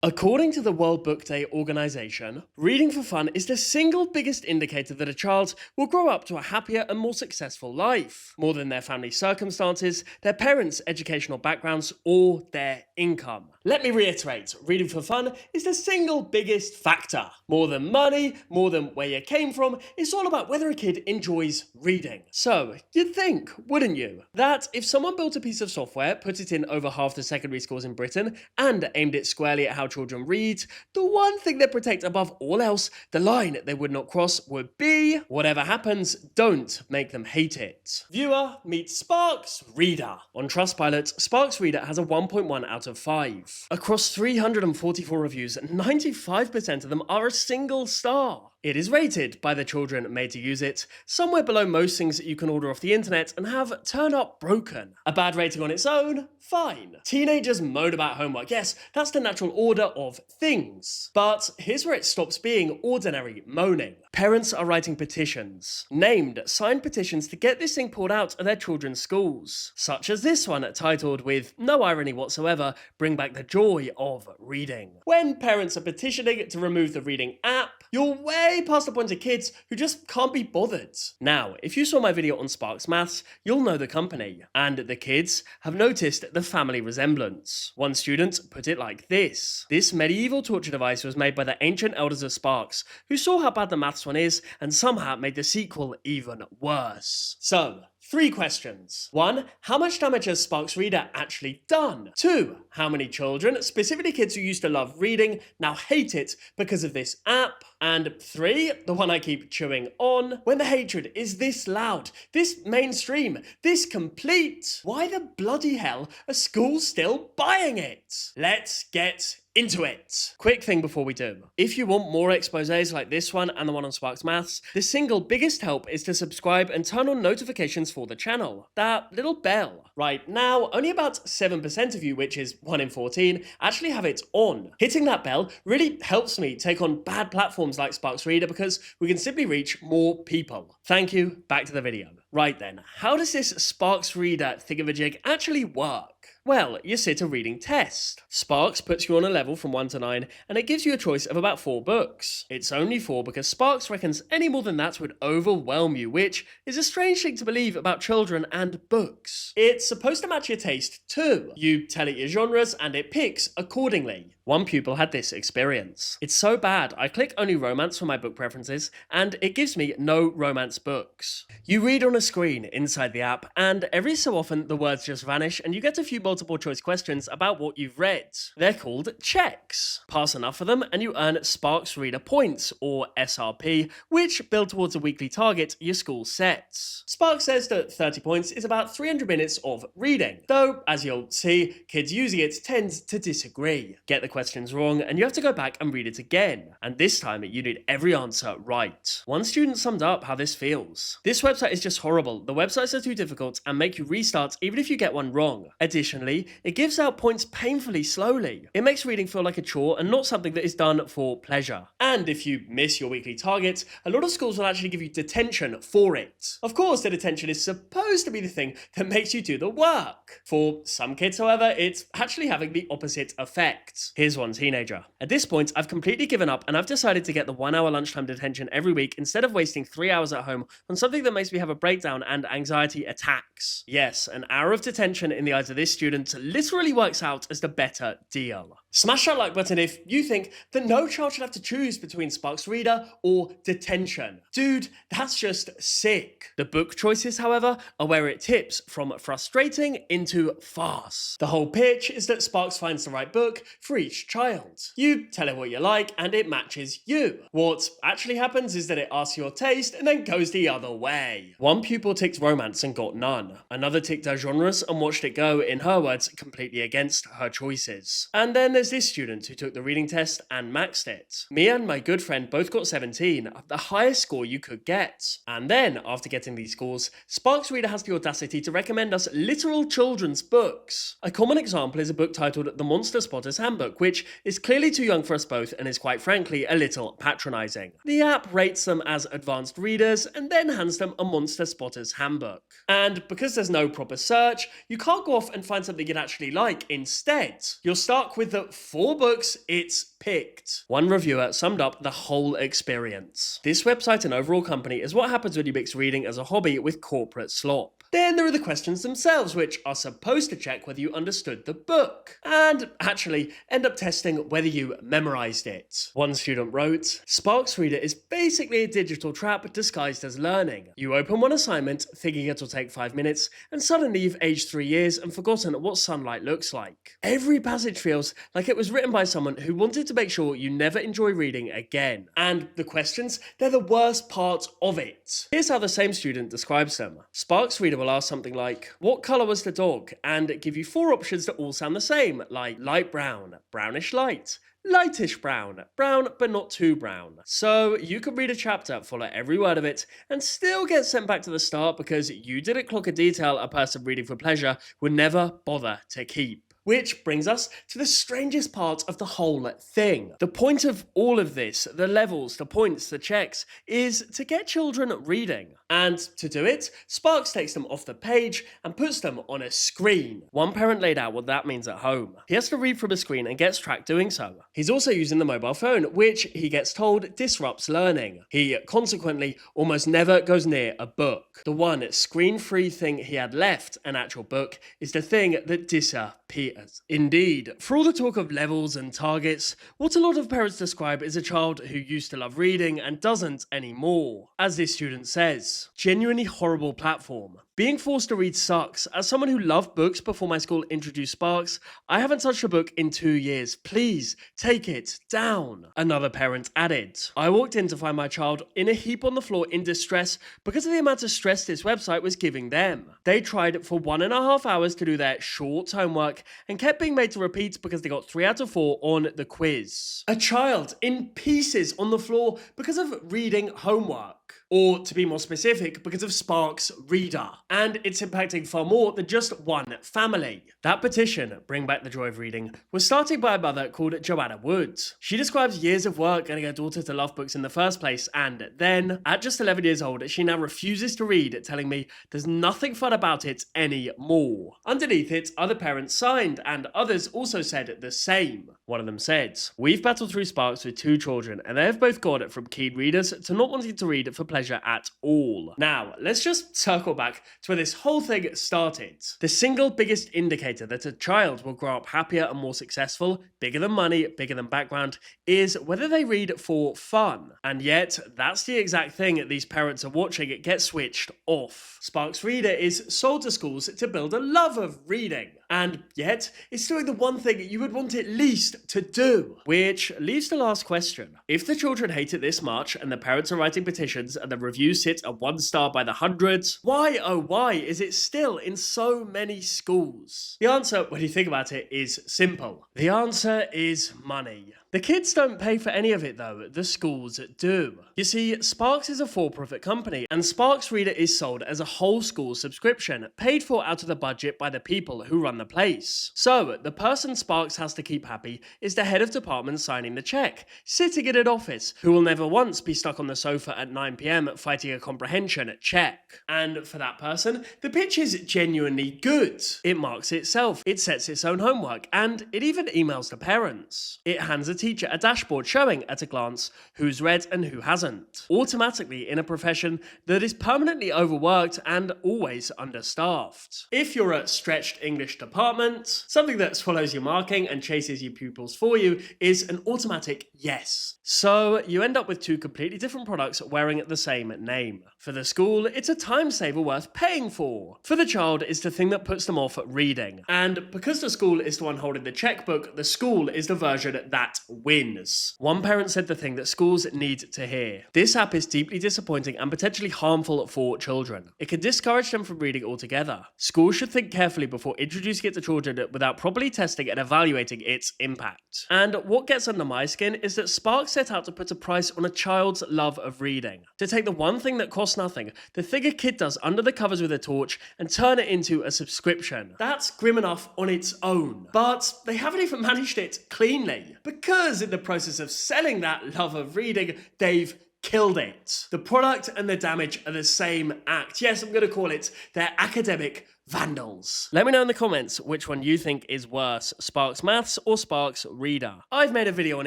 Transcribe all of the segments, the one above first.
According to the World Book Day organization, reading for fun is the single biggest indicator that a child will grow up to a happier and more successful life, more than their family circumstances, their parents' educational backgrounds, or their income. Let me reiterate, reading for fun is the single biggest factor. More than money, more than where you came from, it's all about whether a kid enjoys reading. So, you'd think, wouldn't you, that if someone built a piece of software, put it in over half the secondary schools in Britain, and aimed it squarely at how children read, the one thing they'd protect above all else, the line they would not cross, would be, whatever happens, don't make them hate it. Viewer, meet Sparx Reader. On Trustpilot, Sparx Reader has a 1.1 out of 5. Across 344 reviews, 95% of them are a single star. It is rated by the children made to use it, somewhere below most things that you can order off the internet and have turn up broken. A bad rating on its own? Fine. Teenagers moan about homework, yes, that's the natural order of things. But here's where it stops being ordinary moaning. Parents are writing petitions. Named, signed petitions to get this thing pulled out of their children's schools. Such as this one titled, with no irony whatsoever, "Bring back the joy of reading." When parents are petitioning to remove the reading app, you're way past the point of kids who just can't be bothered. Now, if you saw my video on Sparx Maths, you'll know the company. And the kids have noticed the family resemblance. One student put it like this: "This medieval torture device was made by the ancient elders of Sparx, who saw how bad the maths one is and somehow made the sequel even worse." So, 3 questions. 1. How much damage has Sparx Reader actually done? 2. How many children, specifically kids who used to love reading, now hate it because of this app? And 3, the one I keep chewing on, when the hatred is this loud, this mainstream, this complete, why the bloody hell are schools still buying it? Let's get into it. Quick thing before we do. If you want more exposés like this one and the one on Sparx Maths, the single biggest help is to subscribe and turn on notifications for the channel. That little bell. Right now, only about 7% of you, which is 1 in 14, actually have it on. Hitting that bell really helps me take on bad platforms like Sparx Reader because we can simply reach more people. Thank you, back to the video. Right then, how does this Sparx Reader thingamajig actually work? Well, you sit a reading test. Sparx puts you on a level from 1 to 9, and it gives you a choice of about 4 books. It's only 4 because Sparx reckons any more than that would overwhelm you, which is a strange thing to believe about children and books. It's supposed to match your taste too. You tell it your genres, and it picks accordingly. One pupil had this experience. "It's so bad, I click only romance for my book preferences, and it gives me no romance books." You read on a screen inside the app, and every so often the words just vanish and you get a few multiple choice questions about what you've read. They're called checks. Pass enough of them and you earn Sparx Reader points, or SRP, which build towards a weekly target your school sets. Sparx says that 30 points is about 300 minutes of reading, though, as you'll see, kids using it tend to disagree. Get the questions wrong and you have to go back and read it again, and this time you need every answer right. One student summed up how this feels. "This website is just horrible. The websites are too difficult and make you restart even if you get one wrong. Additionally, it gives out points painfully slowly. It makes reading feel like a chore and not something that is done for pleasure. And if you miss your weekly target, a lot of schools will actually give you detention for it. Of course, the detention is supposed to be the thing that makes you do the work. For some kids, however, it's actually having the opposite effect. Here's one teenager. "At this point, I've completely given up and I've decided to get the 1 hour lunchtime detention every week instead of wasting 3 hours at home on something that makes me have a breakdown and anxiety attacks." Yes, an hour of detention in the eyes of this student literally works out as the better deal. Smash that like button if you think that no child should have to choose between Sparx Reader or detention. Dude, that's just sick. The book choices, however, are where it tips from frustrating into farce. The whole pitch is that Sparx finds the right book for each child. You tell it what you like and it matches you. What actually happens is that it asks your taste and then goes the other way. One pupil ticked romance and got none. Another ticked her genres and watched it go, in her words, completely against her choices. And then there's this student who took the reading test and maxed it. Me and my good friend both got 17, the highest score you could get. And then, after getting these scores, Sparx Reader has the audacity to recommend us literal children's books. A common example is a book titled The Monster Spotter's Handbook, book, which is clearly too young for us both and is quite frankly a little patronizing. The app rates them as advanced readers and then hands them a Monster Spotter's handbook. And because there's no proper search, you can't go off and find something you'd actually like. Instead, you're stuck with the 4 books it's picked. One reviewer summed up the whole experience. This website and overall company is what happens when you mix reading as a hobby with corporate slop. Then there are the questions themselves, which are supposed to check whether you understood the book, and actually end up testing whether you memorized it. One student wrote, Sparx Reader is basically a digital trap disguised as learning. You open one assignment, thinking it'll take 5 minutes, and suddenly you've aged 3 years and forgotten what sunlight looks like. Every passage feels like it was written by someone who wanted to make sure you never enjoy reading again. And the questions, they're the worst part of it. Here's how the same student describes them. Sparx Reader will ask something like, what colour was the dog? And give you 4 options that all sound the same, like light brown, brownish light, lightish brown, brown but not too brown. So you could read a chapter, follow every word of it, and still get sent back to the start because you didn't clock a detail a person reading for pleasure would never bother to keep. Which brings us to the strangest part of the whole thing. The point of all of this, the levels, the points, the checks, is to get children reading. And to do it, Sparx takes them off the page and puts them on a screen. One parent laid out what that means at home. He has to read from a screen and gets tracked doing so. He's also using the mobile phone, which he gets told disrupts learning. He consequently almost never goes near a book. The one screen-free thing he had left, an actual book, is the thing that disappears. Indeed, for all the talk of levels and targets, what a lot of parents describe is a child who used to love reading and doesn't anymore. As this student says, genuinely horrible platform. Being forced to read sucks. As someone who loved books before my school introduced Sparx, I haven't touched a book in 2 years. Please, take it down. Another parent added, I walked in to find my child in a heap on the floor in distress because of the amount of stress this website was giving them. They tried for 1.5 hours to do their short homework and kept being made to repeat because they got 3 out of 4 on the quiz. A child in pieces on the floor because of reading homework. Or, to be more specific, because of Sparx Reader. And it's impacting far more than just one family. That petition, Bring Back the Joy of Reading, was started by a mother called Joanna Wood. She describes years of work getting her daughter to love books in the first place, and then, at just 11 years old, she now refuses to read, telling me there's nothing fun about it anymore. Underneath it, other parents signed, and others also said the same. One of them said, we've battled through Sparx with 2 children, and they have both gone from keen readers to not wanting to read for pleasure at all. Now, let's just circle back to where this whole thing started. The single biggest indicator that a child will grow up happier and more successful, bigger than money, bigger than background, is whether they read for fun. And yet, that's the exact thing these parents are watching get switched off. Sparx Reader is sold to schools to build a love of reading. And yet, it's doing the one thing you would want it least to do. Which leaves the last question. If the children hate it this much, and the parents are writing petitions, and the reviews sit at 1 star by the hundreds, why oh why is it still in so many schools? The answer, when you think about it, is simple. The answer is money. The kids don't pay for any of it though, the schools do. You see, Sparx is a for-profit company, and Sparx Reader is sold as a whole school subscription, paid for out of the budget by the people who run the place. So, the person Sparx has to keep happy is the head of department signing the check, sitting in an office, who will never once be stuck on the sofa at 9 PM fighting a comprehension check. And for that person, the pitch is genuinely good. It marks itself, it sets its own homework, and it even emails the parents. It hands a teacher a dashboard showing at a glance who's read and who hasn't, automatically in a profession that is permanently overworked and always understaffed. If you're a stretched English department, something that swallows your marking and chases your pupils for you is an automatic yes. So you end up with 2 completely different products wearing the same name. For the school, it's a time saver worth paying for. For the child, it's the thing that puts them off reading. And because the school is the one holding the checkbook, the school is the version that wins. One parent said the thing that schools need to hear. This app is deeply disappointing and potentially harmful for children. It can discourage them from reading altogether. Schools should think carefully before introducing it to children without properly testing and evaluating its impact. And what gets under my skin is that Sparx set out to put a price on a child's love of reading. To take the one thing that costs nothing, the thing a kid does under the covers with a torch, and turn it into a subscription. That's grim enough on its own. But they haven't even managed it cleanly. Because in the process of selling that love of reading, they've killed it. The product and the damage are the same act. Yes, I'm going to call it their academic vandals. Let me know in the comments which one you think is worse, Sparx Maths or Sparx Reader. I've made a video on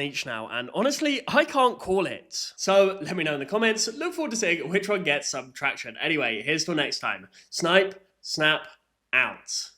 each now, and honestly, I can't call it. So let me know in the comments. Look forward to seeing which one gets some traction. Anyway, here's till next time. Snipe, snap, out.